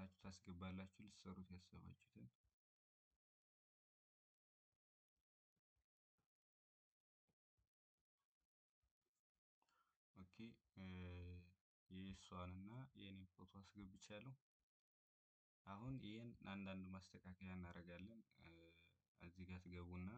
ሰርታችሁ ታስገባላችሁ ልትሰሩት ያሰባችሁትን። ኦኬ የእሷንና የኔን ፎቶ አስገብቻለሁ። አሁን ይህን አንዳንድ ማስተካከያ እናደርጋለን። እዚህ ጋር ትገቡና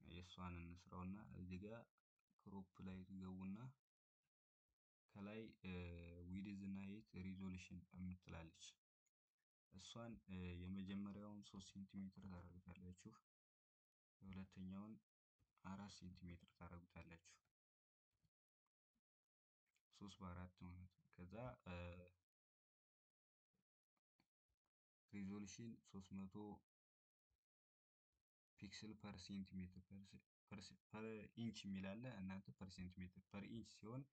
የእሷን እንስራውና እዚህ ጋር ክሮፕ ላይ ትገቡና ከላይ ዊድዝ እና የት ሪዞሉሽን የምትላለች እሷን የመጀመሪያውን 3 ሴንቲሜትር ታደርጉታላችሁ። የሁለተኛውን 4 ሴንቲሜትር ታደርጉታላችሁ። 3 በ4 ማለት ነው። ከዛ ሪዞሉሽን 300 ፒክስል ፐር ሴንቲሜትር ፐር ኢንች የሚል አለ። እናንተ ፐር ሴንቲሜትር ፐር ኢንች ሲሆን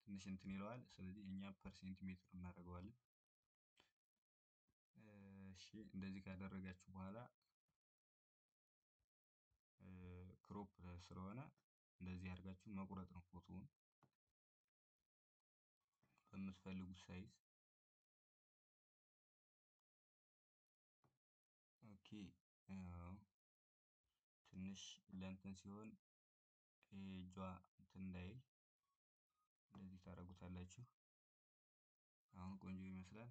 ትንሽ እንትን ይለዋል። ስለዚህ እኛ ፐር ሴንቲሜትር እናደርገዋለን። እሺ እንደዚህ ካደረጋችሁ በኋላ ክሮፕ ስለሆነ እንደዚህ አድርጋችሁ መቁረጥ ነው ፎቶውን በምትፈልጉት ሳይዝ። ኦኬ ትንሽ ለእንትን ሲሆን እጇ እንትን እንዳይል እንደዚህ ታደርጉታላችሁ። አሁን ቆንጆ ይመስላል።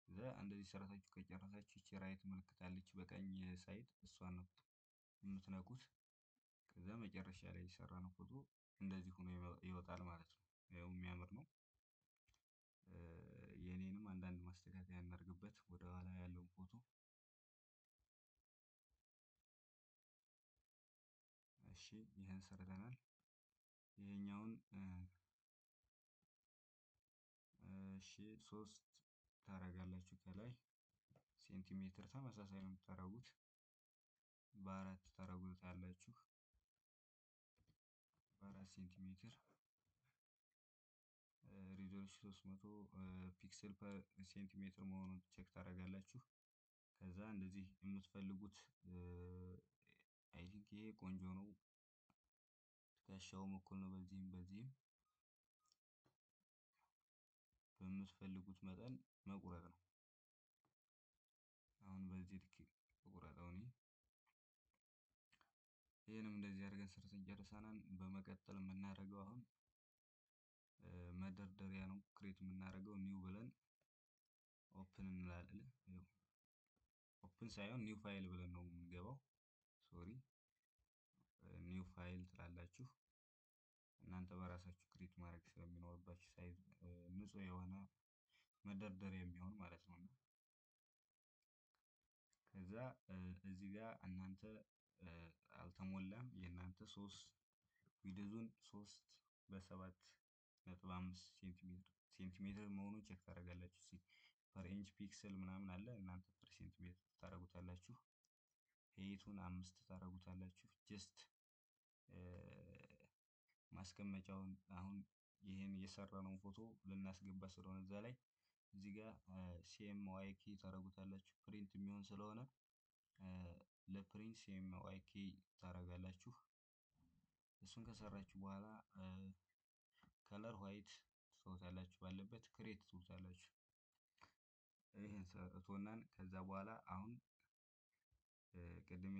ከዛ እንደዚህ ሰርታችሁ ከጨረሳችሁ ይቺ ራይት ምልክት አለች በቀኝ ሳይድ እሷን ነው የምትነኩት። ከዛ መጨረሻ ላይ የሰራነው ፎቶ እንደዚህ ሆኖ ይወጣል ማለት ነው። ያው የሚያምር ነው። የኔንም አንዳንድ ማስተካከያ እናድርግበት ወደ ኋላ ያለውን ፎቶ። እሺ ይህን ሰርተናል። ይሄኛውን እሺ 3 ታደርጋላችሁ ከላይ ሴንቲሜትር ተመሳሳይ ነው የምታደርጉት። በ4 ታደርጉታላችሁ። በ4 ሴንቲሜትር ሪዞሉሽን 300 ፒክስል ፐር ሴንቲሜትር መሆኑን ቼክ ታደርጋላችሁ። ከዛ እንደዚህ የምትፈልጉት አይ ቲንክ ይሄ ቆንጆ ነው። ትከሻውም እኩል ነው በዚህም በዚህም በምትፈልጉት መጠን መቁረጥ ነው። አሁን በዚህ ልክ እቁረጠው እኔ። ይህንም እንደዚህ አድርገን ሰርተን ጨርሰናል። በመቀጠል የምናደርገው አሁን መደርደሪያ ነው ክሬት የምናደርገው። ኒው ብለን ኦፕን እንላለን። ኦፕን ሳይሆን ኒው ፋይል ብለን ነው የምንገባው። ሶሪ ኒው ፋይል ትላላችሁ። እናንተ በራሳችሁ ክሬት ማድረግ ስለሚኖርባችሁ ሳይዝ ንጹህ የሆነ መደርደሪያ የሚሆን ማለት ነው። እና ከዛ እዚህ ጋር እናንተ አልተሞላም የእናንተ 3 ዊድዙን 3 በ7.5 ሴንቲሜትር መሆኑን ቼክ ታደርጋላችሁ። ፐር ኢንች ፒክስል ምናምን አለ እናንተ ፐር ሴንቲሜትር ታደርጉታላችሁ። ሄይቱን 5 ታደርጉታላችሁ። ጀስት ማስቀመጫውን አሁን ይህን የሰራነውን ፎቶ ልናስገባ ስለሆነ እዛ ላይ እዚህ ጋር ሲኤምዋይኬ ታደርጉታላችሁ። ፕሪንት የሚሆን ስለሆነ ለፕሪንት ሲኤምዋይኬ ታደርጋላችሁ። እሱን ከሰራችሁ በኋላ ከለር ዋይት ትተውታላችሁ። ባለበት ክሬት ትሉታላችሁ። ይሄን ሰርቶናል። ከዛ በኋላ አሁን ቅድም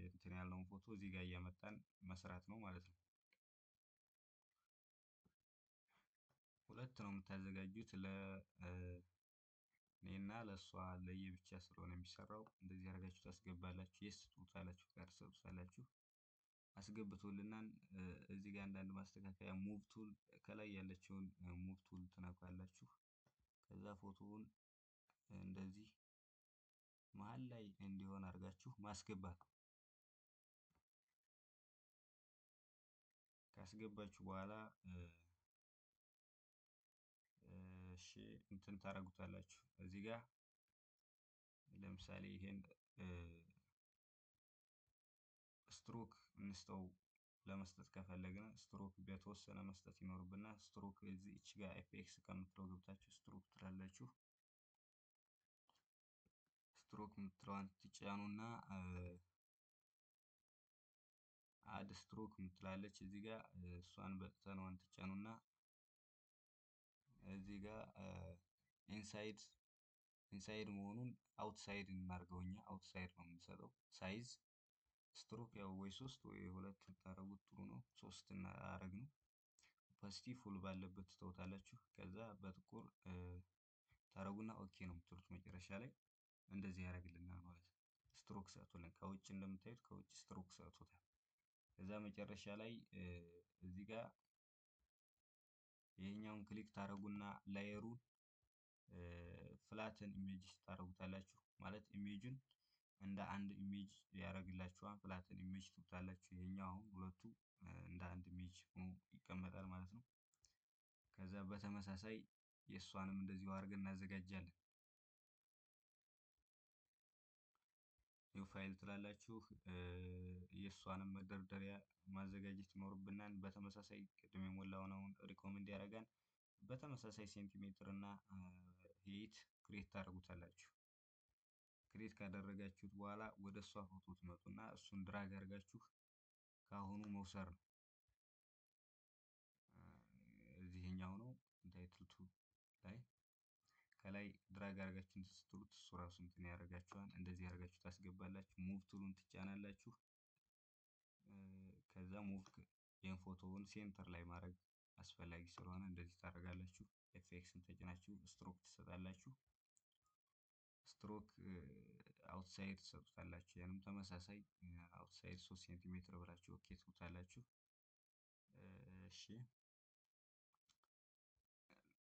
እንትን ያልነውን ፎቶ እዚህ ጋር እያመጣን መስራት ነው ማለት ነው። ሁለት ነው የምታዘጋጁት ለእኔና ለእሷ ለየብቻ ስለሆነ የሚሰራው እንደዚህ አድርጋችሁ ታስገባላችሁ። የስ ትሉታላችሁ ጋር ትሰጡታላችሁ። አስገብቶልናል። እዚህ ጋር አንዳንድ ማስተካከያ ሙቭ ቱል ከላይ ያለችውን ሙቭ ቱል ትነካላችሁ። ከዛ ፎቶውን እንደዚህ መሃል ላይ እንዲሆን አድርጋችሁ ማስገባት። ካስገባችሁ በኋላ እሺ እንትን ታደርጉታላችሁ። እዚህ ጋር ለምሳሌ ይሄን ስትሮክ እንስተው ለመስጠት ከፈለግን ስትሮክ በተወሰነ መስጠት ይኖርብናል። ስትሮክ እዚች ጋር ኤፍኤክስ ከምትለው ገብታችሁ ስትሮክ ትላላችሁ። ስትሮክ የምትለዋን ትጫኑና አድ ስትሮክ የምትላለች እዚህ ጋር እሷን በተኗን ትጫኑና እዚህ ጋር ኢንሳይድ ኢንሳይድ መሆኑን አውትሳይድ እናድርገው። እኛ አውትሳይድ ነው የምንሰጠው። ሳይዝ ስትሮክ ያው ወይ 3 ወይ 2 ብታደርጉት ጥሩ ነው። 3 እናደርግ ነው። ኦፓሲቲ ፉል ባለበት ትተውታላችሁ። ከዛ በጥቁር ታረጉና ኦኬ ነው የምትሉት። መጨረሻ ላይ እንደዚህ ያደርግልናል ማለት ነው። ስትሮክ ሰጥቶልን ከውጭ እንደምታዩት ከውጭ ስትሮክ ሰጥቶታል። ከዛ መጨረሻ ላይ እዚህ ጋር ይሄኛውን ክሊክ ታረጉና ላየሩን ፍላትን ኢሜጅ ታረጉታላችሁ። ማለት ኢሜጁን እንደ አንድ ኢሜጅ ያደርግላችኋል። ፍላትን ኢሜጅ ትሉታላችሁ። ይሄኛው አሁን ሁለቱ እንደ አንድ ኢሜጅ ሆኖ ይቀመጣል ማለት ነው። ከዛ በተመሳሳይ የእሷንም እንደዚሁ አድርገን እናዘጋጃለን። ኒው ፋይል ትላላችሁ። የእሷንም መደርደሪያ ማዘጋጀት ይኖርብናል። በተመሳሳይ ቅድም የሞላውን አሁን ሪኮመንድ ያደርጋል። በተመሳሳይ ሴንቲሜትር እና ሄይት ክሬት ታደርጉታላችሁ። ክሬት ካደረጋችሁት በኋላ ወደ እሷ ፎቶ ትመጡና እሱን ድራግ አድርጋችሁ ከአሁኑ መውሰድ ነው። እዚህኛው ነው ታይትልቱ ላይ ከላይ ድራግ አድርጋችሁ ስትሉት እሱ ራሱ እንትን ያደርጋችኋል። እንደዚህ አድርጋችሁ ታስገባላችሁ። ሙቭ ቱሉን ትጫናላችሁ። ከዛ ሙቭ ይህን ፎቶውን ሴንተር ላይ ማድረግ አስፈላጊ ስለሆነ እንደዚህ ታደርጋላችሁ። ኤፍኤክስን ተጭናችሁ ስትሮክ ትሰጣላችሁ። ስትሮክ አውትሳይድ ትሰጡታላችሁ። ያንም ተመሳሳይ አውትሳይድ 3 ሴንቲሜትር ብላችሁ ኦኬ ትሉታላችሁ። እሺ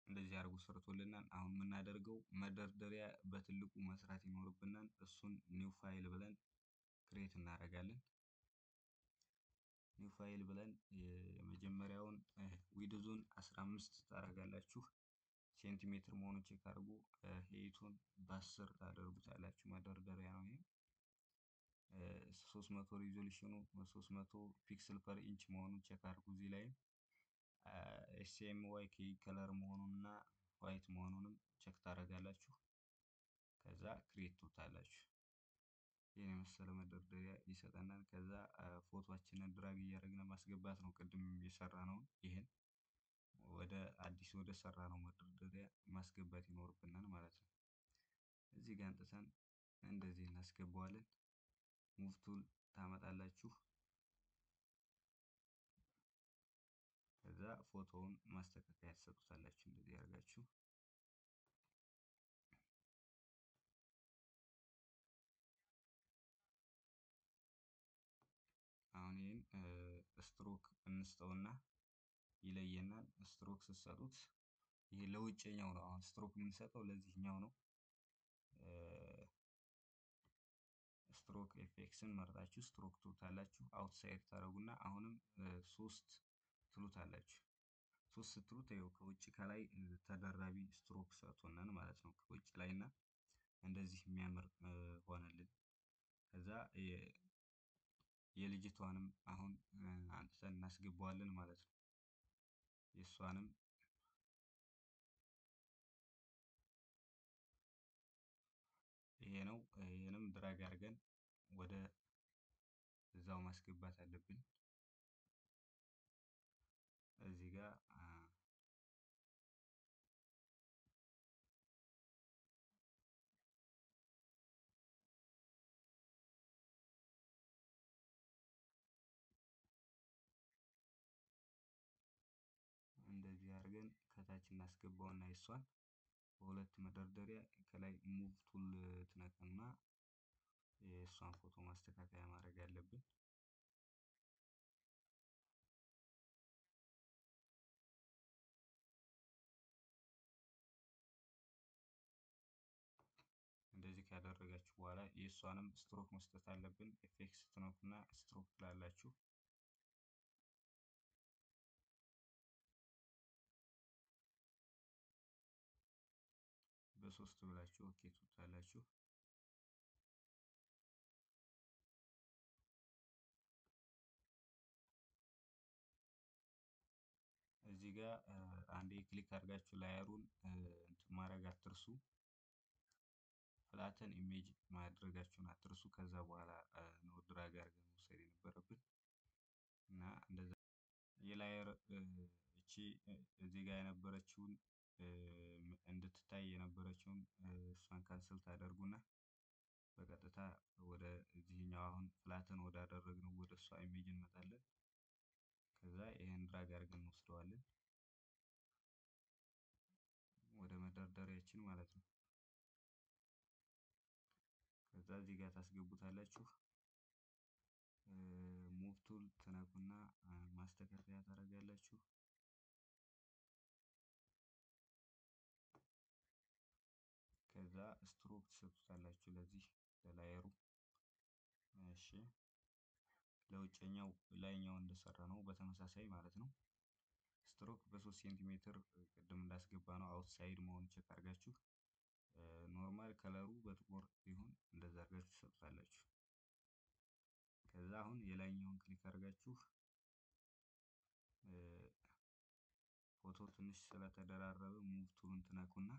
እንደዚህ አድርጎ ሰርቶልናል። አሁን የምናደርገው መደርደሪያ በትልቁ መስራት ይኖርብናል። እሱን ኒው ፋይል ብለን ክሬት እናደርጋለን። ኒው ፋይል ብለን የመጀመሪያውን ዊድዙን 15 ታደርጋላችሁ። ሴንቲሜትር መሆኑን ቼክ አድርጉ። ሄይቱን በ10 ታደርጉታላችሁ። መደርደሪያ ነው ይሄ። 300 ሪዞሉሽኑ 300 ፒክስል ፐር ኢንች መሆኑን ቼክ አድርጉ። እዚህ ላይም ኤስኤምዋይ ኬይ ከለር መሆኑንና ዋይት መሆኑንም ቼክ ታደርጋላችሁ። ከዛ ክሬት ትሉታላችሁ። ይህን የመሰለ መደርደሪያ ይሰጠናል። ከዛ ፎቶአችንን ድራግ እያደረግን ማስገባት ነው። ቅድም የሰራነውን ይሄን ወደ አዲስ ወደ ሰራነው መደርደሪያ ማስገባት ይኖርብናል ማለት ነው። እዚህ ጋር አንጥተን እንደዚህ እናስገባዋለን። ሙቭ ቱል ታመጣላችሁ። ከዛ ፎቶውን ማስተካከያ ትሰጡታላችሁ። እንደዚህ ያደርጋችሁ አሁን ይህን ስትሮክ እንስጠውና ይለየናል። ስትሮክ ስትሰጡት ይሄ ለውጭኛው ነው። አሁን ስትሮክ የምንሰጠው ለዚህኛው ነው። ስትሮክ ኤፌክስን መርጣችሁ ስትሮክ ትሉታላችሁ። አውትሳይድ ታደርጉና አሁንም 3 ትሉታላችሁ። 3 ስትሉት ይኸው ከውጭ ከላይ ተደራቢ ስትሮክ ሰጥቶናል ማለት ነው። ከውጭ ላይ እና እንደዚህ የሚያምር ሆነልን። ከዛ የልጅቷንም አሁን አንጥተን እናስገባዋለን ማለት ነው። የእሷንም ይሄ ነው። ይሄንም ድራግ አድርገን ወደ እዛው ማስገባት አለብን። እዚህ ጋር እንደዚህ አድርገን ከታች እናስገባውና የሷን በሁለት መደርደሪያ ከላይ ሙቭ ቱል ትነኩና የእሷን ፎቶ ማስተካከያ ማድረግ አለብን። እንደዚህ ካደረጋችሁ በኋላ የእሷንም ስትሮክ መስጠት አለብን። ኤፌክስ ትነኩና ስትሮክ ትላላችሁ። በ3 ብላችሁ ኦኬ ትሉታላችሁ። እዚህ ጋር አንዴ ክሊክ አድርጋችሁ ላየሩን እንትን ማድረግ አትርሱ። ፍላተን ኢሜጅ ማድረጋችሁን አትርሱ። ከዛ በኋላ ነው ድራግ አድርገን መውሰድ የነበረብን እና እንደዛ የላየር እቺ እዚህ ጋር የነበረችውን እንድትታይ የነበረችውን እሷን ካንስል ታደርጉና በቀጥታ ወደ እዚህኛው አሁን ፍላተን ወዳደረግነው ወደ እሷ ኢሜጅ እንመጣለን። ከዛ ይሄን ድራግ አድርገን እንወስደዋለን ወደ መደርደሪያችን ማለት ነው። ከዛ እዚህ ጋር ታስገቡታላችሁ። ሙቭ ቱል ትነኩና ማስተካከያ ታደርጋላችሁ። ከዛ ስትሮክ ትሰጡታላችሁ ለዚህ ለላየሩ። እሺ ለውጨኛው ላይኛው እንደሰራ ነው በተመሳሳይ ማለት ነው። ስትሮክ በ3 ሴንቲሜትር ቅድም እንዳስገባ ነው አውትሳይድ መሆኑን ቼክ አድርጋችሁ ኖርማል ከለሩ በጥቁር ቢሆን እንደዛ አድርጋችሁ ትሰጡታላችሁ። ከዛ አሁን የላይኛውን ክሊክ አድርጋችሁ ፎቶ ትንሽ ስለተደራረበ ሙቭ ቱሉን ትነኩና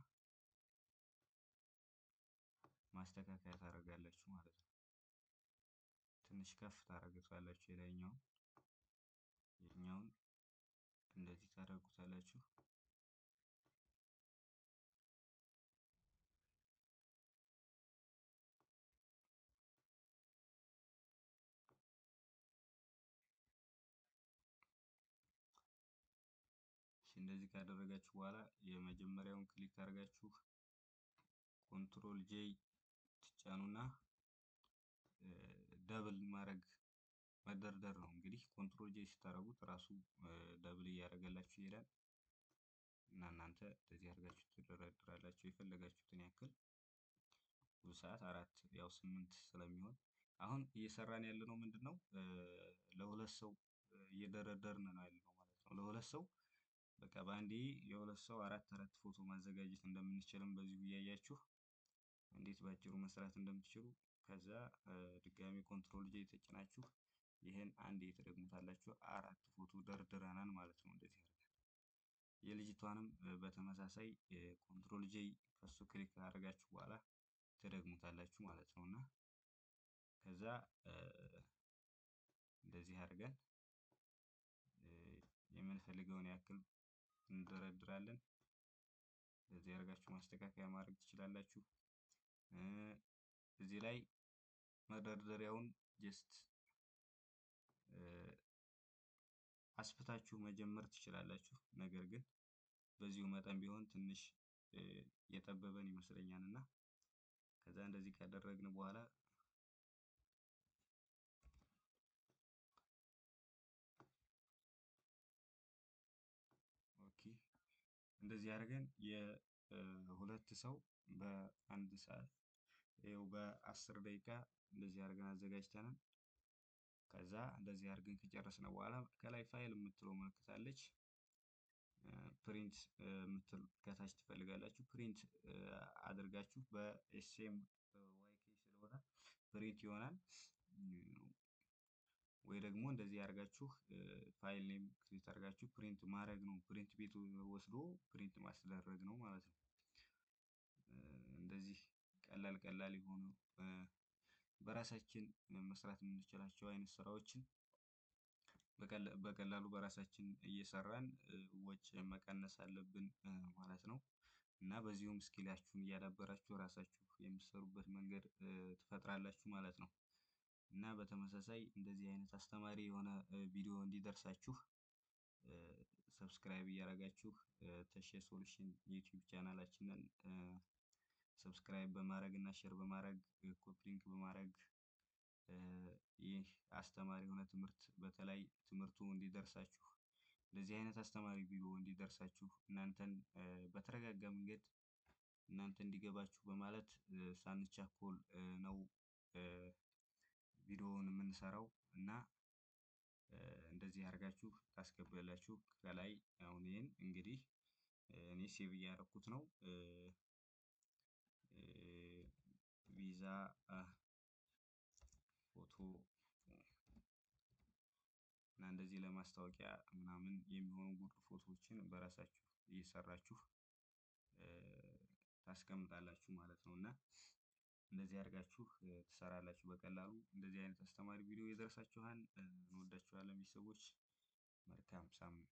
ማስተካከያ ታደርጋላችሁ ማለት ነው። ትንሽ ከፍ ታደርጉታላችሁ የላይኛውን፣ የኛውን እንደዚህ ታደርጉታላችሁ። እንደዚህ ካደረጋችሁ በኋላ የመጀመሪያውን ክሊክ አድርጋችሁ ኮንትሮል ጄ ትጫኑና ደብል ማድረግ መደርደር ነው። እንግዲህ ኮንትሮል ጄ ስታደርጉት ራሱ ደብል እያደረገላችሁ ይሄዳል እና እናንተ እንደዚህ አድርጋችሁ ትደረድራላችሁ የፈለጋችሁትን ያክል። ብዙ ሰዓት 4 ያው 8 ስለሚሆን አሁን እየሰራን ያለነው ምንድነው ለሁለት ሰው እየደረደርን ነው ያለነው ማለት ነው። ለሁለት ሰው በቃ በአንዴ የሁለት ሰው አራት ፎቶ ማዘጋጀት እንደምንችልም በዚሁ እያያችሁ እንዴት ባጭሩ መስራት እንደምትችሉ። ከዛ ድጋሚ ኮንትሮል ጄ ተጭናችሁ ይሄን አንዴ ትደግሙታላችሁ። 4 ፎቶ ደርድረናል ማለት ነው እንደዚህ አድርገን። የልጅቷንም በተመሳሳይ ኮንትሮል ጄ ከሱ ክሊክ ካደረጋችሁ በኋላ ትደግሙታላችሁ ማለት ነው። እና ከዛ እንደዚህ አድርገን የምንፈልገውን ያክል እንደረድራለን። እንደዚህ አድርጋችሁ ማስተካከያ ማድረግ ትችላላችሁ። እዚህ ላይ መደርደሪያውን ጀስት አስፍታችሁ መጀመር ትችላላችሁ። ነገር ግን በዚሁ መጠን ቢሆን ትንሽ የጠበበን ይመስለኛል እና ከዛ እንደዚህ ካደረግን በኋላ ኦኬ እንደዚህ አድርገን የሁለት ሰው በአንድ ሰዓት ይኸው በ10 ደቂቃ እንደዚህ አድርገን አዘጋጅተናል። ከዛ እንደዚህ አድርገን ከጨረስን በኋላ ከላይ ፋይል የምትለው ምልክት አለች። ፕሪንት የምትል ከታች ትፈልጋላችሁ። ፕሪንት አድርጋችሁ በኤስኤም ዋይኬ ስለሆነ ፕሪንት ይሆናል። ወይ ደግሞ እንደዚህ አድርጋችሁ ፋይል ኔም ክሬት አድርጋችሁ ፕሪንት ማድረግ ነው። ፕሪንት ቤቱ ወስዶ ፕሪንት ማስደረግ ነው ማለት ነው። እንደዚህ ቀላል ቀላል የሆኑ በራሳችን መስራት የምንችላቸው አይነት ስራዎችን በቀላሉ በራሳችን እየሰራን ወጪ መቀነስ አለብን ማለት ነው። እና በዚሁም ስኪላችሁን እያዳበራችሁ ራሳችሁ የምትሰሩበት መንገድ ትፈጥራላችሁ ማለት ነው። እና በተመሳሳይ እንደዚህ አይነት አስተማሪ የሆነ ቪዲዮ እንዲደርሳችሁ ሰብስክራይብ እያደረጋችሁ ተሼ ሶሉሽን ዩቲዩብ ቻናላችንን ሰብስክራይብ በማድረግ እና ሼር በማድረግ ኮፒ ሊንክ በማድረግ ይህ አስተማሪ የሆነ ትምህርት በተለይ ትምህርቱ እንዲደርሳችሁ እንደዚህ አይነት አስተማሪ ቪዲዮ እንዲደርሳችሁ እናንተን በተረጋጋ መንገድ እናንተ እንዲገባችሁ በማለት ሳንቻኮል ነው ቪዲዮውን የምንሰራው። እና እንደዚህ አድርጋችሁ ታስገባላችሁ ከላይ አሁን ይሄን እንግዲህ እኔ ሴቭ እያደረኩት ነው። ቪዛ ፎቶ እና እንደዚህ ለማስታወቂያ ምናምን የሚሆኑ ጉርድ ፎቶዎችን በራሳችሁ እየሰራችሁ ታስቀምጣላችሁ ማለት ነው። እና እንደዚህ አድርጋችሁ ትሰራላችሁ በቀላሉ። እንደዚህ አይነት አስተማሪ ቪዲዮ ይደርሳችኋል። እንወዳችኋለን ቤተሰቦች። መልካም ሳምንት